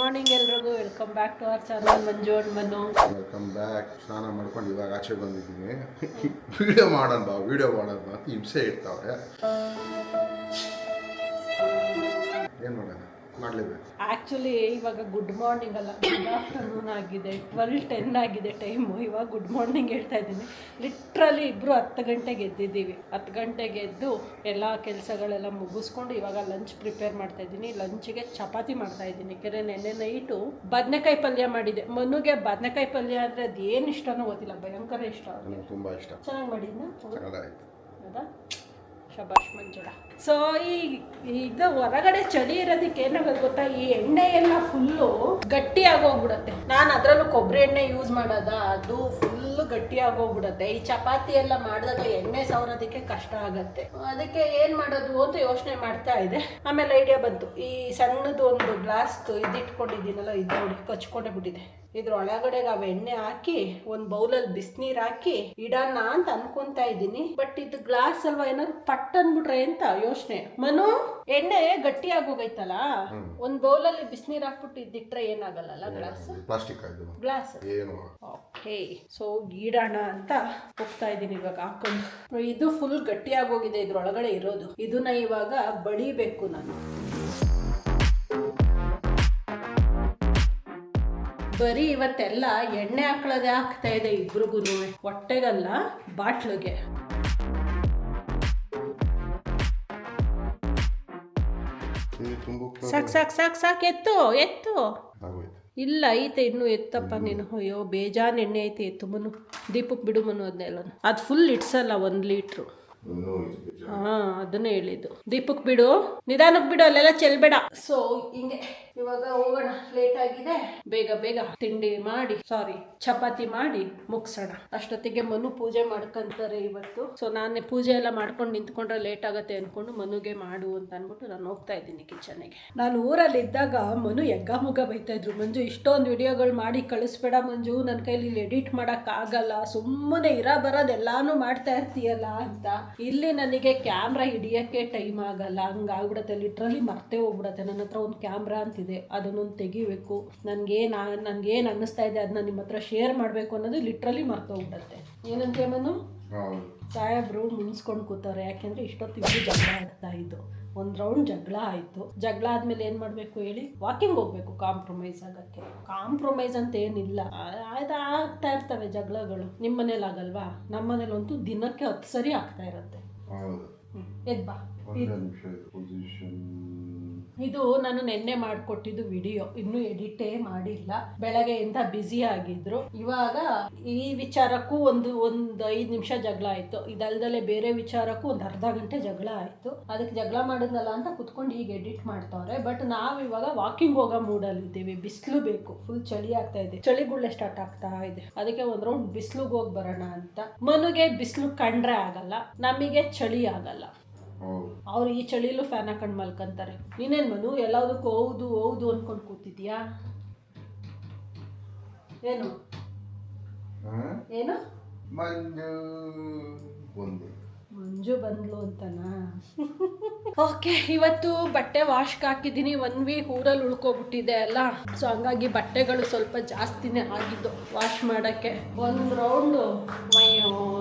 Morning ಎಲ್ರಿಗೂ welcome back to our channel Manju and Manu. Welcome back. ಸ್ನಾನ ಮಾಡ್ಕೊಂಡು ಇವಾಗ ಆಚೆ ಬಂದಿದ್ದೀನಿ. ವಿಡಿಯೋ ಮಾಡೋಣ ಅಂತ ಹಿಂಸೆ ಇರ್ತಾವೆ. ಏನು ಮಾಡೋಣ, ಮಾಡಲೇಬೇಕು. ಆ್ಯಕ್ಚುಲಿ ಇವಾಗ ಗುಡ್ ಮಾರ್ನಿಂಗ್ ಅಲ್ಲ, ಗುಡ್ ಆಫ್ಟರ್ನೂನ್ ಆಗಿದೆ. 12:10 ಆಗಿದೆ ಟೈಮು. ಇವಾಗ ಗುಡ್ ಮಾರ್ನಿಂಗ್ ಹೇಳ್ತಾ ಇದ್ದೀನಿ. ಲಿಟ್ರಲಿ ಇಬ್ಬರು 10 ಗಂಟೆಗೆ ಎದ್ದಿದ್ದೀವಿ. 10 ಗಂಟೆಗೆ ಎದ್ದು ಎಲ್ಲ ಕೆಲಸಗಳೆಲ್ಲ ಮುಗಿಸ್ಕೊಂಡು ಇವಾಗ ಲಂಚ್ ಪ್ರಿಪೇರ್ ಮಾಡ್ತಾ ಇದ್ದೀನಿ. ಲಂಚಿಗೆ ಚಪಾತಿ ಮಾಡ್ತಾ ಇದ್ದೀನಿ. ಯಾಕೆಂದರೆ ನೆನ್ನೆ ನೈಟು ಬದನೆಕಾಯಿ ಪಲ್ಯ ಮಾಡಿದ್ದೆ. ಮನುಗೆ ಬದನೆಕಾಯಿ ಪಲ್ಯ ಅಂದರೆ ಅದು ಏನು ಇಷ್ಟನೋ ಗೊತ್ತಿಲ್ಲ, ಭಯಂಕರ ಇಷ್ಟ. ನನಗೆ ತುಂಬ ಇಷ್ಟ. ಚೆನ್ನಾಗಿ ಮಾಡಿದ್ನ? ಚೆನ್ನಾಗಾಯ್ತು. ಹೌದಾ? ಶಬಾಷ್ ಮಂಜುಳ. ಸೊ ಇದು ಹೊರಗಡೆ ಚಳಿ ಇರೋದಕ್ಕೆ ಏನಾಗೋದು ಗೊತ್ತಾ, ಈ ಎಣ್ಣೆ ಎಲ್ಲ ಫುಲ್ಲು ಗಟ್ಟಿ ಆಗೋಗ್ಬಿಡತ್ತೆ. ನಾನು ಅದರಲ್ಲೂ ಕೊಬ್ಬರಿ ಎಣ್ಣೆ ಯೂಸ್ ಮಾಡೋದ, ಅದು ಫುಲ್ಲು ಗಟ್ಟಿ ಆಗೋಗ್ಬಿಡತ್ತೆ. ಈ ಚಪಾತಿ ಎಲ್ಲ ಮಾಡಿದಾಗ ಎಣ್ಣೆ ಸವರೋದಕ್ಕೆ ಕಷ್ಟ ಆಗತ್ತೆ. ಅದಕ್ಕೆ ಏನು ಮಾಡೋದು ಅಂತ ಯೋಚನೆ ಮಾಡ್ತಾ ಇದೆ. ಆಮೇಲೆ ಐಡಿಯಾ ಬಂತು, ಈ ಸಣ್ಣದು ಒಂದು ಗ್ಲಾಸ್ ಇದಿಟ್ಕೊಂಡಿದ್ದೀನಲ್ಲ, ಇದು ನೋಡಿ ಕಚ್ಕೊಂಡೇ ಬಿಟ್ಟಿದೆ. ಇದ್ರ ಒಳಗಡೆಗೆ ಅವು ಎಣ್ಣೆ ಹಾಕಿ ಒಂದು ಬೌಲಲ್ಲಿ ಬಿಸಿನೀರು ಹಾಕಿ ಇಡೋಣ ಅಂತ ಅನ್ಕೊಂತಾ ಇದ್ದೀನಿ. ಬಟ್ ಇದು ಗ್ಲಾಸ್ ಅಲ್ವಾ, ಏನಾದ್ರು ಪಟ್ ಅಂದ್ಬಿಟ್ರೆ ಅಂತ ಯೋಚನೆ. ಮನು, ಎಣ್ಣೆ ಗಟ್ಟಿ ಆಗೋಗೈತಲ್ಲ, ಒಂದು ಬೌಲಲ್ಲಿ ಬಿಸಿನೀರು ಹಾಕ್ಬಿಟ್ಟು ಇದ್ದಿಟ್ರೆ ಏನಾಗಲ್ಲ glass, plastic glass. Okay, so ಇಡೋಣ ಅಂತ ಹೋಗ್ತಾ ಇದ್ದೀನಿ ಇವಾಗ ಹಾಕೊಂಡು. ಇದು ಫುಲ್ ಗಟ್ಟಿ ಆಗೋಗಿದೆ ಇದ್ರೊಳಗಡೆ ಇರೋದು. ಇದನ್ನ ಇವಾಗ ಬಡಿಬೇಕು ನಾನು. ಬರೀ ಇವತ್ತೆಲ್ಲ ಎಣ್ಣೆ ಹಾಕ್ಳದೆ ಆಗ್ತಾ ಇದೆ ಇಬ್ರಿಗೂ, ಹೊಟ್ಟೆಗಲ್ಲ ಬಾಟ್ಲಿಗೆ. ಸಾಕು ಸಾಕು ಸಾಕು ಸಾಕು, ಎತ್ತು ಇಲ್ಲ ಐತೆ ಇನ್ನೂ ಎತ್ತಪ್ಪ ನೀನು. ಅಯ್ಯೋ ಬೇಜಾನ್ ಎಣ್ಣೆ ಐತೆ, ಎತ್ತು ಮನು. ದೀಪಕ್ಕೆ ಬಿಡು ಮನು ಅದನ್ನೆಲ್ಲ. ಅದು ಫುಲ್ ಇಡ್ಸಲ್ಲ 1 ಲೀಟ್ರು. ಅದನ್ನೇ ಹೇಳಿದ್ದು. ದೀಪಕ್ ಬಿಡು, ನಿಧಾನಕ್ಕೆ ಬಿಡು, ಅಲ್ಲೆಲ್ಲ ಚೆಲ್ಬೇಡ. ಸೊ ಹಿಂಗೆ ಇವಾಗ ಹೋಗೋಣ, ಲೇಟ್ ಆಗಿದೆ. ಬೇಗ ಬೇಗ ತಿಂಡಿ ಮಾಡಿ, ಚಪಾತಿ ಮಾಡಿ ಮುಗ್ಸೋಣ. ಅಷ್ಟೊತ್ತಿಗೆ ಮನು ಪೂಜೆ ಮಾಡ್ಕೊಂತಾರೆ ಇವತ್ತು. ಸೊ ನಾನೇ ಪೂಜೆ ಎಲ್ಲ ಮಾಡ್ಕೊಂಡು ನಿಂತ್ಕೊಂಡ್ರೆ ಲೇಟ್ ಆಗತ್ತೆ ಅನ್ಕೊಂಡು ಮನುಗೆ ಮಾಡು ಅಂತ ಅನ್ಬಿಟ್ಟು ನಾನು ಹೋಗ್ತಾ ಇದ್ದೀನಿ ಕಿಚನ್ಗೆ. ನಾನು ಊರಲ್ಲಿ ಇದ್ದಾಗ ಮನು ಎಗ್ಗ ಮುಗ್ಗ ಬೈತಾ ಇದ್ರು, ಮಂಜು ಇಷ್ಟೊಂದು ವಿಡಿಯೋಗಳು ಮಾಡಿ ಕಳಿಸ್ಬೇಡ ಮಂಜು, ನನ್ನ ಕೈಲಿ ಎಡಿಟ್ ಮಾಡಕ್ ಆಗಲ್ಲ, ಸುಮ್ಮನೆ ಬರೋದೆಲ್ಲಾನು ಮಾಡ್ತಾ ಇರ್ತೀಯಲ್ಲ ಅಂತ. ಇಲ್ಲಿ ನನಗೆ ಕ್ಯಾಮ್ರಾ ಹಿಡಿಯೋಕ್ಕೆ ಟೈಮ್ ಆಗಲ್ಲ, ಹಂಗಾಗ್ಬಿಡತ್ತೆ. ಲಿಟ್ರಲಿ ಮರ್ತೇ ಹೋಗ್ಬಿಡತ್ತೆ. ನನ್ನ ಹತ್ರ ಒಂದು ಕ್ಯಾಮ್ರಾ ಅಂತಿದೆ, ಅದನ್ನೊಂದು ತೆಗಿಬೇಕು. ನನ್ಗೇನು ಅನ್ನಿಸ್ತಾ ಇದೆ ಅದನ್ನ ನಿಮ್ಮ ಹತ್ರ ಶೇರ್ ಮಾಡಬೇಕು ಅನ್ನೋದು ಲಿಟ್ರಲಿ ಮರ್ತೋಗ್ಬಿಡತ್ತೆ. ಏನಂತೀಯ ಮನು? ಸಾಹೇಬ್ರು ಮುನ್ಸ್ಕೊಂಡು ಕೂತಾರೆ. ಯಾಕೆಂದರೆ ಇಷ್ಟೊತ್ತಿಗೂ ಜಗಳ ಆಡ್ತಾ ಇದ್ದು. ಒಂದು ರೌಂಡ್ ಜಗಳ ಆಯಿತು. ಜಗಳ ಆದಮೇಲೆ ಏನು ಮಾಡಬೇಕು ಹೇಳಿ? ವಾಕಿಂಗ್ ಹೋಗ್ಬೇಕು ಕಾಂಪ್ರಮೈಸ್ ಆಗೋಕ್ಕೆ. ಕಾಂಪ್ರಮೈಸ್ ಅಂತ ಏನಿಲ್ಲ, ಆಗ್ತಾ ಇರ್ತವೆ ಜಗಳಗಳು. ನಿಮ್ಮ ಮನೇಲಿ ಆಗಲ್ವಾ? ನಮ್ಮ ಮನೇಲಂತೂ ದಿನಕ್ಕೆ 10 ಸರಿ ಆಗ್ತಾ ಇರುತ್ತೆ. ಎದ್ಬಾ. ಇದು ನಾನು ನೆನ್ನೆ ಮಾಡಿಕೊಟ್ಟಿದ್ದು ವಿಡಿಯೋ, ಇನ್ನೂ ಎಡಿಟೇ ಮಾಡಿಲ್ಲ. ಬೆಳಗ್ಗೆಯಿಂದ ಬ್ಯುಸಿ ಆಗಿದ್ರು. ಇವಾಗ ಈ ವಿಚಾರಕ್ಕೂ ಒಂದು 5 ನಿಮಿಷ ಜಗಳ ಆಯಿತು. ಇದಲ್ದಲೆ ಬೇರೆ ವಿಚಾರಕ್ಕೂ ಒಂದು ಅರ್ಧ ಗಂಟೆ ಜಗಳ ಆಯಿತು. ಅದಕ್ಕೆ ಜಗಳ ಮಾಡಿದ್ನಲ್ಲ ಅಂತ ಕುತ್ಕೊಂಡು ಈಗ ಎಡಿಟ್ ಮಾಡ್ತಾವ್ರೆ. ಬಟ್ ನಾವು ಇವಾಗ ವಾಕಿಂಗ್ ಹೋಗೋ ಮೂಡಲ್ಲಿದ್ದೀವಿ. ಬಿಸಿಲು ಬೇಕು, ಫುಲ್ ಚಳಿ ಆಗ್ತಾ ಇದೆ. ಚಳಿಗುಳ್ಳೆ ಸ್ಟಾರ್ಟ್ ಆಗ್ತಾ ಇದೆ. ಅದಕ್ಕೆ ಒಂದು ರೌಂಡ್ ಬಿಸಿಲಿಗೆ ಹೋಗಿ ಬರೋಣ ಅಂತ. ಮನುಗೆ ಬಿಸಿಲು ಕಂಡ್ರೆ ಆಗಲ್ಲ, ನಮಗೆ ಚಳಿ ಆಗಲ್ಲ. ಅವ್ರು ಈ ಚಳಿಲೂ ಫ್ಯಾನ್ ಹಾಕೊಂಡು ಮಲ್ಕೊಂತಾರೆ. ನೀನೇನು ಮನು ಎಲ್ಲದಕ್ಕೂ ಹೌದು ಅನ್ಕೊಂಡು ಕೂತಿದ್ಯಾ? ಏನು ಮಂಜು ಬಂದ್ಲು ಅಂತನಾ? ಓಕೆ, ಇವತ್ತು ಬಟ್ಟೆ ವಾಶ್ಗೆ ಹಾಕಿದ್ದೀನಿ. 1 ವೀಕ್ ಊರಲ್ಲಿ ಉಳ್ಕೊಬಿಟ್ಟಿದೆ ಅಲ್ಲ, ಸೊ ಹಂಗಾಗಿ ಬಟ್ಟೆಗಳು ಸ್ವಲ್ಪ ಜಾಸ್ತಿನೇ ಆಗಿದ್ದು ವಾಶ್ ಮಾಡೋಕ್ಕೆ. ಒಂದು ರೌಂಡು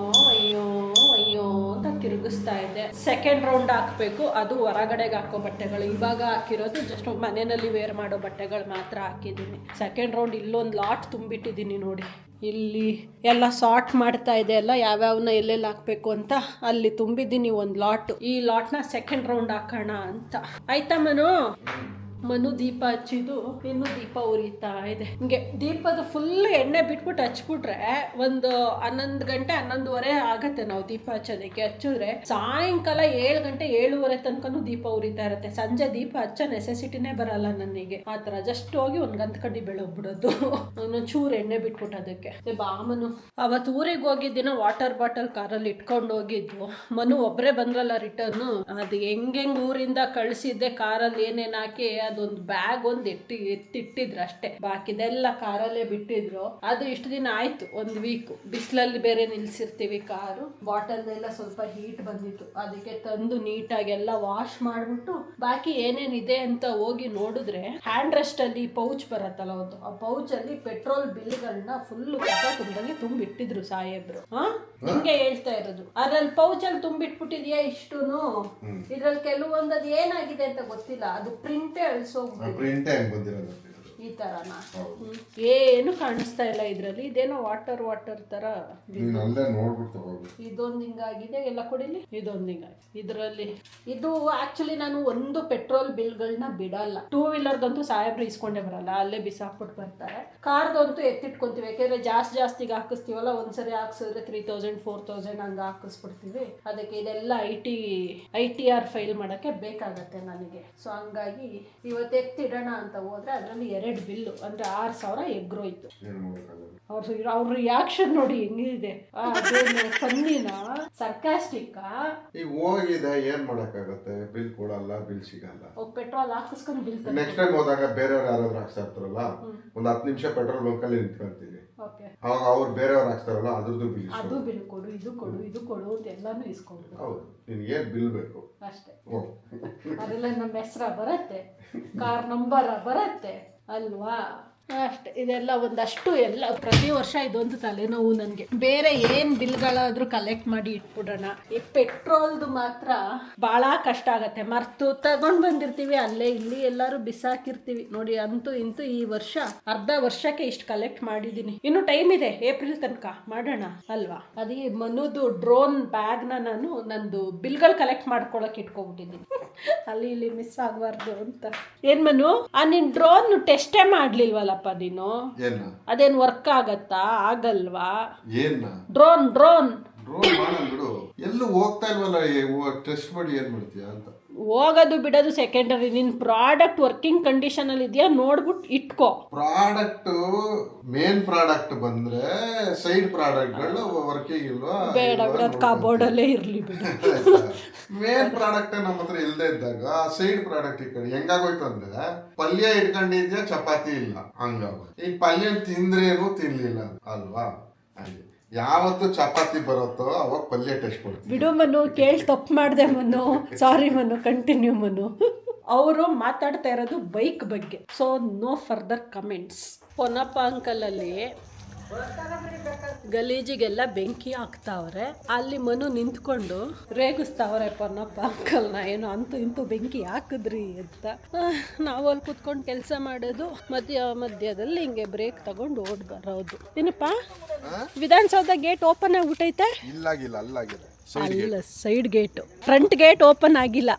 ಅಯ್ಯೋ ಅಂತ ತಿರುಗಿಸ್ತಾ ಇದೆ. ಸೆಕೆಂಡ್ ರೌಂಡ್ ಹಾಕಬೇಕು, ಅದು ಹೊರಗಡೆಗೆ ಹಾಕೋ ಬಟ್ಟೆಗಳು. ಇವಾಗ ಹಾಕಿರೋದು ಜಸ್ಟ್ ಮನೆಯಲ್ಲಿ ವೇರ್ ಮಾಡೋ ಬಟ್ಟೆಗಳು ಮಾತ್ರ ಹಾಕಿದ್ದೀನಿ. ಸೆಕೆಂಡ್ ರೌಂಡ್ ಇಲ್ಲೊಂದು ಲಾಟ್ ತುಂಬಿಟ್ಟಿದ್ದೀನಿ ನೋಡಿ. ಇಲ್ಲಿ ಎಲ್ಲ ಸಾರ್ಟ್ ಮಾಡ್ತಾ ಇದೆ ಅಲ್ಲ, ಯಾವ್ಯಾವನ್ನ ಎಲ್ಲೆಲ್ಲಿ ಹಾಕ್ಬೇಕು ಅಂತ ಅಲ್ಲಿ ತುಂಬಿದ್ದೀನಿ ಒಂದು ಲಾಟ್. ಈ ಲಾಟ್ನ ಸೆಕೆಂಡ್ ರೌಂಡ್ ಹಾಕೋಣ ಅಂತ. ಆಯ್ತಾ ಮನು ದೀಪ ಹಚ್ಚಿದ್ದು, ಇನ್ನು ದೀಪ ಉರಿತಾ ಇದೆ. ಹಿಂಗೆ ದೀಪದ ಫುಲ್ ಎಣ್ಣೆ ಬಿಟ್ಬಿಟ್ಟು ಹಚ್ಬಿಟ್ರೆ ಒಂದು 11 ಗಂಟೆ 11:30 ಆಗತ್ತೆ ನಾವು ದೀಪ ಹಚ್ಚೋದಕ್ಕೆ. ಹಚ್ಚಿದ್ರೆ ಸಾಯಂಕಾಲ 7 ಗಂಟೆ 7:30 ತನಕನೂ ದೀಪ ಉರಿತಾ ಇರುತ್ತೆ. ಸಂಜೆ ದೀಪ ಹಚ್ಚೋ ನೆಸೆಸಿಟಿನೇ ಬರಲ್ಲ ನನಗೆ. ಆ ಥರ ಜಸ್ಟ್ ಹೋಗಿ ಒಂದು ಗಂಧ ಕಡ್ಡಿ ಬೆಳಗ್ಬಿಡೋದು, ಒಂದೊಂದು ಚೂರು ಎಣ್ಣೆ ಬಿಟ್ಬಿಟ್ಟು ಅದಕ್ಕೆ. ಬಾಮನು ಅವತ್ತು ಊರಿಗೆ ಹೋಗಿದ್ದಿನ ವಾಟರ್ ಬಾಟಲ್ ಕಾರಲ್ಲಿ ಇಟ್ಕೊಂಡು ಹೋಗಿದ್ವು. ಮನು ಒಬ್ಬರೇ ಬಂದ್ರಲ್ಲ ರಿಟರ್ನು. ಅದು ಹೆಂಗೆ ಊರಿಂದ ಕಳಿಸಿದ್ದೆ ಕಾರಲ್ಲಿ ಏನೇನು ಹಾಕಿ ಅದೊಂದು ಬ್ಯಾಗ್ ಒಂದು ಎತ್ತಿಟ್ಟಿದ್ರು ಅಷ್ಟೇ, ಬಾಕಿದೆಲ್ಲ ಕಾರಲ್ಲೇ ಬಿಟ್ಟಿದ್ರು. ಅದು ಇಷ್ಟು ದಿನ ಆಯ್ತು, ಒಂದು ವೀಕ್. ಬಿಸಿಲಲ್ಲಿ ಬೇರೆ ನಿಲ್ಸಿರ್ತೀವಿ ಕಾರು, ಬಾಟಲ್ ಎಲ್ಲ ಸ್ವಲ್ಪ ಹೀಟ್ ಬಂದಿತ್ತು, ಅದಕ್ಕೆ ತಂದು ನೀಟಾಗಿ ಎಲ್ಲ ವಾಶ್ ಮಾಡ್ಬಿಟ್ಟು ಬಾಕಿ ಏನೇನಿದೆ ಅಂತ ಹೋಗಿ ನೋಡಿದ್ರೆ ಹ್ಯಾಂಡ್ ರೆಸ್ಟ್ ಅಲ್ಲಿ ಪೌಚ್ ಬರತ್ತಲ್ಲ ಒಂದು, ಆ ಪೌಚ್ ಅಲ್ಲಿ ಪೆಟ್ರೋಲ್ ಬಿಲ್ಗಳನ್ನ ಫುಲ್ ಕಸ ತುಂಬಿದಂಗೆ ತುಂಬಿಟ್ಟಿದ್ರು ಸಾಹೇಬ್ರು. ಹಿಂಗೆ ಹೇಳ್ತಾ ಇರೋದು, ಅದ್ರಲ್ಲಿ ಪೌಚ್ ಅಲ್ಲಿ ತುಂಬಿಟ್ಬಿಟ್ಟಿದ್ಯಾ ಇಷ್ಟುನು. ಇದ್ರಲ್ಲಿ ಕೆಲವೊಂದದು ಏನಾಗಿದೆ ಅಂತ ಗೊತ್ತಿಲ್ಲ, ಅದು ಪ್ರಿಂಟೇ ಅಳಿಸೋಗ್ಬಿಟ್ಟಿದೆ ಈ ತರನ. ಏನು ಕಾಣಿಸ್ತಾ ಇಲ್ಲ ಇದ್ರಲ್ಲಿ. ಇದೇನೋ ವಾಟರ್ ತರ ಇದೊಂದು ಹಿಂಗಾಗಿದೆ, ಎಲ್ಲ ಕೊಡಿಲಿ. ಇದೊಂದು ಹಿಂಗಾಗಿ ಇದ್ರಲ್ಲಿ ಇದು ಆಕ್ಚುಲಿ ನಾನು ಒಂದು ಪೆಟ್ರೋಲ್ ಬಿಲ್ಗಳನ್ನ ಬಿಡಲ್ಲ. 2 ವೀಲರ್ಗಂತೂ ಸಾಹೇಬ್ರು ಇಸ್ಕೊಂಡೇ ಬರಲ್ಲ, ಅಲ್ಲೇ ಬಿಸಾಕ್ಬಿಟ್ಟು ಬರ್ತಾರೆ. ಕಾರ್ದಂತೂ ಎತ್ತಿಟ್ಕೊಂತೀವಿ, ಯಾಕೆಂದ್ರೆ ಜಾಸ್ತಿಗೆ ಹಾಕಿಸ್ತೀವಲ್ಲ, ಒಂದ್ಸರಿ ಹಾಕ್ಸಿದ್ರೆ 3000 4000 ಹಂಗ ಹಾಕಿಸ್ಬಿಡ್ತೀವಿ. ಅದಕ್ಕೆ ಇದೆಲ್ಲ ITR ಫೈಲ್ ಮಾಡಕ್ಕೆ ಬೇಕಾಗತ್ತೆ ನನಗೆ. ಸೊ ಹಂಗಾಗಿ ಇವತ್ತು ಎತ್ತಿಡೋಣ ಅಂತ ಹೋದ್ರೆ ಅದರಲ್ಲಿ 2 ಬಿಲ್ಲು ಅಂದ್ರೆ 6000 ಎಗ್ರೋಯ್ತು. ಅವ್ರ ರಿಯಾಕ್ಷನ್ ನೋಡಿ ಹೆಂಗಿದೆ, ಫನ್ನಿನ ಸರ್ಕಾಸ್ಟಿಕ್. ಈಗ ಹೋಗಿದೆ ಏನ್ ಮಾಡಕ್ಕಾಗತ್ತೆ, ಬಿಲ್ ಕೊಡಲ್ಲ, ಬಿಲ್ ಸಿಗಲ್ಲ. ಪೆಟ್ರೋಲ್ ಹಾಕಿಸ್ಕೊಂಡು ಬಿಲ್ ನೆಕ್ಸ್ಟ್ ಟೈಮ್ ಹೋದಾಗ ಬೇರೆಯವ್ರು ಯಾರಾದ್ರೂ ಹಾಕ್ಸ್ತಾ ಇರ್ತಾರಲ್ಲ, ಒಂದ್ 10 ನಿಮಿಷ ಪೆಟ್ರೋಲ್ ಬಂಕ್ ಅಲ್ಲಿ ನಿಂತ್ಕೊಂತೀವಿ, ಅವಾಗ ಅವ್ರು ಬೇರೆಯವ್ರು ಹಾಕ್ಸ್ತಾರಲ್ಲ ಅದ್ರದ್ದು ಬಿಲ್, ಅದು ಬಿಲ್ ಕೊಡು, ಇದು ಕೊಡು ಅಂತ ಎಲ್ಲಾನು ಇಸ್ಕೊಂಡು. ಹೌದು, ನಿನ್ಗೆ ಏನ್ ಬಿಲ್ ಬೇಕು ಅಷ್ಟೇ. ಅದೆಲ್ಲ ನಮ್ಮ ಹೆಸರ ಬರತ್ತೆ, ಕಾರ್ ನಂಬರ ಬರತ್ತೆ ಅಲ್ವಾ, ಅಷ್ಟೇ. ಇದೆಲ್ಲ ಒಂದಷ್ಟು ಎಲ್ಲ ಪ್ರತಿ ವರ್ಷ ಇದೊಂದು ತಲೆನೋವು ನನಗೆ. ಬೇರೆ ಏನ್ ಬಿಲ್ಗಳಾದ್ರೂ ಕಲೆಕ್ಟ್ ಮಾಡಿ ಇಟ್ಬಿಡೋಣ, ಈ ಪೆಟ್ರೋಲ್ದು ಮಾತ್ರ ಬಹಳ ಕಷ್ಟ ಆಗತ್ತೆ. ಮರ್ತು ತಗೊಂಡ್ ಬಂದಿರ್ತೀವಿ, ಅಲ್ಲೇ ಇಲ್ಲಿ ಎಲ್ಲಾರು ಬಿಸಾಕಿರ್ತೀವಿ ನೋಡಿ. ಅಂತೂ ಇಂತೂ ಈ ವರ್ಷ ಅರ್ಧ ವರ್ಷಕ್ಕೆ ಇಷ್ಟು ಕಲೆಕ್ಟ್ ಮಾಡಿದೀನಿ. ಇನ್ನು ಟೈಮ್ ಇದೆ, ಏಪ್ರಿಲ್ ತನಕ ಮಾಡೋಣ ಅಲ್ವಾ. ಅದೇ ಮನುದು ಡ್ರೋನ್ ಬ್ಯಾಗ್ನ ನಾನು ನಂದು ಬಿಲ್ಗಳು ಕಲೆಕ್ಟ್ ಮಾಡ್ಕೊಳಕ್ ಇಟ್ಕೊಬಿಟ್ಟಿದ್ದೀನಿ, ಅಲ್ಲಿ ಇಲ್ಲಿ ಮಿಸ್ ಆಗಬಾರ್ದು ಅಂತ. ಏನ್ ಮನು, ನಿನ್ ಡ್ರೋನ್ ಟೆಸ್ಟೇ ಮಾಡ್ಲಿಲ್ವಲ್ಲ ನೀನು? ಅದೇನ್ ವರ್ಕ್ ಆಗತ್ತಾ? ಆಗಲ್ವಾ? ಡ್ರೋನ್ ಬಿಡು, ಎಲ್ಲೂ ಹೋಗ್ತಾ ಇಲ್ವಲ್ಲ, ಟೆಸ್ಟ್ ಮಾಡಿ ಏನ್ ಮಾಡ್ತೀಯಾ ಅಂತ. ಹೋಗೋದು ಬಿಡೋದು ಸೆಕೆಂಡರಿ, ನಿನ್ ಪ್ರಾಡಕ್ಟ್ ವರ್ಕಿಂಗ್ ಕಂಡೀಷನ್ ಅಲ್ಲಿ ಇದೆಯಾ ನೋಡ್ಬಿಟ್ಟು ಇಟ್ಕೋ. ಪ್ರಾಡಕ್ಟ್ ಮೇನ್ ಪ್ರಾಡಕ್ಟ್ ಬಂದ್ರೆ ಸೈಡ್ ಪ್ರಾಡಕ್ಟ್ ಗಳು ವರ್ಕಿಂಗ್ ಇಲ್ವಾ? ಬೇಡ ಬಿಡೋದು, ಕಬೋರ್ಡ್ ಅಲ್ಲೇ ಇರ್ಲಿ ಬಿಡು. ಮೇನ್ ಪ್ರಾಡಕ್ಟ್ ನಮ್ಮ ಹತ್ರ ಇಲ್ದೇ ಇದ್ದಾಗ ಸೈಡ್ ಪ್ರಾಡಕ್ಟ್ ಈ ಕಡೆ ಹೆಂಗಾಗೋಯ್ತು ಅಂದ್ರೆ, ಪಲ್ಯ ಇಟ್ಕೊಂಡಿದ್ಯಾ ಚಪಾತಿ ಇಲ್ಲ, ಹಂಗಾಗೋಯ್ತು. ಈಗ ಪಲ್ಯ ತಿಂದ್ರೇನು ತಿನ್ಲಿಲ್ಲ ಅಲ್ವಾ, ಹಾಗೆ ಯಾವತ್ತು ಚಪಾತಿ ಬರುತ್ತೋ ಅವಾಗ ಪಲ್ಯ ಟೆಸ್ಟ್ ಕೊಡ್ತೀವಿ. ಬಿಡು ಮನು, ಕೇಳಿ ತಪ್ಪು ಮಾಡಿದೆ ಮನು, ಸಾರಿ ಮನು, ಕಂಟಿನ್ಯೂ ಮನು. ಅವರು ಮಾತಾಡ್ತಾ ಇರೋದು ಬೈಕ್ ಬಗ್ಗೆ, so no further comments. Ponnappa uncle ಅಲ್ಲಿ ಗಲೀಜಿಗೆಲ್ಲ ಬೆಂಕಿ ಹಾಕ್ತಾವ್ರೆ, ಅಲ್ಲಿ ಮನು ನಿಂತ್ಕೊಂಡು ರೇಗಿಸ್ತಾವ್ರೆ ಪೊನ್ನಪ್ಪ ಅಂಕಲ್ನ, ಏನೋ ಅಂತೂ ಇಂತೂ ಬೆಂಕಿ ಹಾಕಿದ್ರಿ ಅಂತ. ನಾವು ಅಲ್ಲಿ ಕುತ್ಕೊಂಡು ಕೆಲಸ ಮಾಡೋದು, ಮಧ್ಯದಲ್ಲಿ ಹಿಂಗೆ ಬ್ರೇಕ್ ತಗೊಂಡು ಓಡ್ ಬರೋದು. ಏನಪ್ಪ, ವಿಧಾನಸೌಧ ಗೇಟ್ ಓಪನ್ ಆಗ್ಬಿಟ್ಟೈತೆ? ಅಲ್ಲ, side gate, front gate open ಆಗಿಲ್ಲ.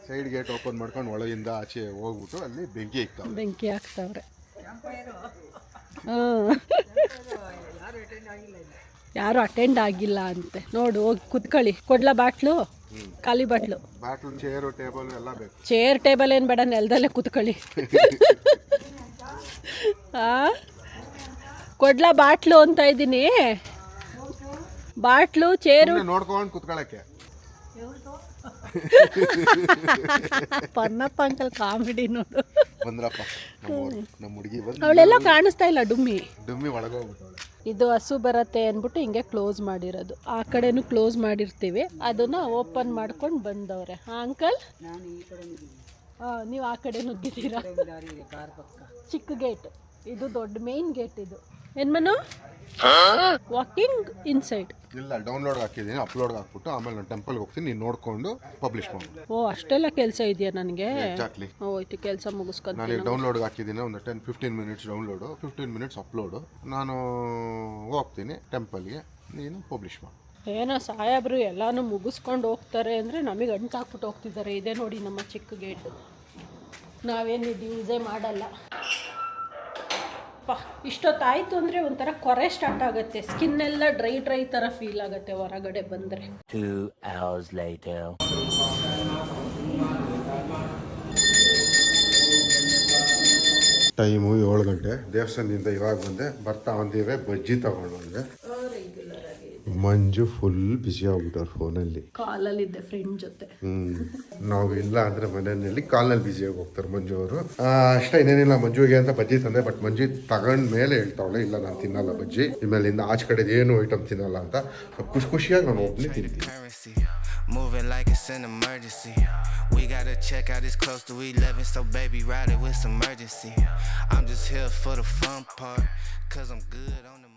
ಸೈಡ್ ಗೇಟ್ ಓಪನ್ ಮಾಡ್ಕೊಂಡು ಒಳಗಿಂದ ಆಚೆ ಹೋಗ್ಬಿಟ್ಟು ಅಲ್ಲಿ ಬೆಂಕಿ ಹಾಕ್ತಾವ್ರೆ. ಯಾರು ಅಟೆಂಡ್ ಆಗಿಲ್ಲ ಅಂತೆ. ನೋಡು, ಹೋಗಿ ಕುತ್ಕೊಳ್ಳಿ. ಕೊಡ್ಲಾ ಬಾಟ್ಲು? ಖಾಲಿ ಬಾಟ್ಲು, ಚೇರ್ ಟೇಬಲ್ ಏನ್ ಬೇಡ, ನೆಲದಲ್ಲೇ ಕುತ್ಕೊಳ್ಳಿ. ಕೊಡ್ಲಾ ಬಾಟ್ಲು ಅಂತ ಇದ್ದೀನಿ, ಬಾಟ್ಲು ಚೇರು ನೋಡ್ಕೊಂಡು ಕುತ್ಕೊಳ್ಳಕ್ಕೆ. ಪನ್ನಪ್ಪ ಅಂಕಲ್ ಕಾಮಿಡಿ ನೋಡು. ಬಂದ್ರಪ್ಪ ನಮ್ಮ ಹುಡುಗಿ, ಅವಳೆಲ್ಲ ಕಾಣಿಸ್ತಾ ಇಲ್ಲ, ಡುಮ್ಮಿ ಒಳಗೋಗ್ಬಿಟ್ಟವಳೆ. ಇದು ಹಸು ಬರತ್ತೆ ಅಂದ್ಬಿಟ್ಟು ಹಿಂಗೆ ಕ್ಲೋಸ್ ಮಾಡಿರೋದು, ಆ ಕಡೆನೂ ಕ್ಲೋಸ್ ಮಾಡಿರ್ತೀವಿ, ಅದನ್ನ ಓಪನ್ ಮಾಡ್ಕೊಂಡು ಬಂದವ್ರೆ. ಅಂಕಲ್ ನೀವು ಆ ಕಡೆ ನುಗ್ಗಿದ್ದೀರಾ. ಚಿಕ್ಕ ಗೇಟ್ ಇದು, ದೊಡ್ಡ ಮೇನ್ ಗೇಟ್ ಇದು. ಏನ್ಮನು ವಾಕಿಂಗ್ ಇನ್ಸೈಡ್ ಇಲ್ಲ, ಡೌನ್ಲೋಡ್ ಹಾಕಿದ್ದೀನಿ, ಅಪ್ಲೋಡ್ ಹಾಕ್ಬಿಟ್ಟು ಆಮೇಲೆ ನಾನು ಟೆಂಪಲ್ಗೆ ಹೋಗ್ತೀನಿ, ನೀನು ನೋಡ್ಕೊಂಡು ಪಬ್ಲಿಷ್ ಮಾಡಿ. ಓ, ಅಷ್ಟೆಲ್ಲ ಕೆಲಸ ಇದೆಯಾ ನನಗೆ? ಎಕ್ಸಾಕ್ಟ್ಲಿ. ಹೋಯ್ತು, ಕೆಲಸ ಮುಗಿಸ್ಕೊಂಡು ನಾನು ಡೌನ್ಲೋಡ್ಗೆ ಹಾಕಿದ್ದೀನಿ, ಒಂದು 10-15 ಮಿನಿಟ್ಸ್ ಡೌನ್ಲೋಡು, 15 ಮಿನಿಟ್ಸ್ ಅಪ್ಲೋಡು. ನಾನು ಹೋಗ್ತೀನಿ ಟೆಂಪಲ್ಗೆ, ನೀನು ಪಬ್ಲಿಷ್ ಮಾಡಿ. ಏನೋ ಸಾಹೇಬ್ರು ಎಲ್ಲಾನು ಮುಗಿಸ್ಕೊಂಡು ಹೋಗ್ತಾರೆ ಅಂದರೆ ನಮಗೆ ಅಂಟು ಹಾಕ್ಬಿಟ್ಟು ಹೋಗ್ತಿದ್ದಾರೆ. ಇದೆ ನೋಡಿ ನಮ್ಮ ಚಿಕ್ಕ ಗೇಟ್, ನಾವೇನು ಇದು ಯೂಸೇ ಮಾಡಲ್ಲ. ಇಷ್ಟೊತ್ತಾಯಿತು ಅಂದರೆ ಒಂಥರ ಕೊರೆ ಸ್ಟಾರ್ಟ್ ಆಗುತ್ತೆ, ಸ್ಕಿನ್ ಎಲ್ಲ ಡ್ರೈ ಥರ ಫೀಲ್ ಆಗುತ್ತೆ ಹೊರಗಡೆ ಬಂದರೆ. 2 hours later. ಟೈಮು 7 ಗಂಟೆ. ದೇವಸ್ಥಾನದಿಂದ ಇವಾಗ ಬಂದೆ, ಬರ್ತಾ ಒಂದಿವೆ ಬಜ್ಜಿ ತಗೊಂಡು ಬಂದೆ. ಮಂಜು ಫುಲ್ ಬಿಸಿ ಆಗ್ಬಿಟ್ಟವ್ರು ಫೋನಲ್ಲಿ. ಕಾಲಲ್ಲಿದ್ದೆ ಫ್ರೆಂಡ್ ಜೊತೆ. ನಾವು ಇಲ್ಲ ಅಂದ್ರೆ ಮನೆಯಲ್ಲಿ ಕಾಲ್ನಲ್ಲಿ ಬಿಸಿಯಾಗಿ ಹೋಗ್ತಾರೆ ಮಂಜು ಅವರು. ಅಷ್ಟೇ, ಇನ್ನೇನಿಲ್ಲ. ಮಂಜುಗೆ ಅಂತ ಬಜ್ಜಿ ತಂದೆ, ಬಟ್ ಮಂಜು ತಗೊಂಡ ಮೇಲೆ ಹೇಳ್ತಾವಳೆ ಇಲ್ಲ ನಾನು ತಿನ್ನಲ್ಲ ಬಜ್ಜಿ, ಇನ್ಮೇಲಿಂದ ಆಚೆ ಕಡೆ ಏನು ಐಟಮ್ ತಿನ್ನಲ್ಲ ಅಂತ. ಖುಷಿಯಾಗಿ ನಾನು ಒಬ್ಬನೇ ತಿಂತೀನಿ. Moving like it's an emergency. We gotta check out, it's close to 11, so baby ride it with some urgency. I'm just here for the fun part, cause I'm good on the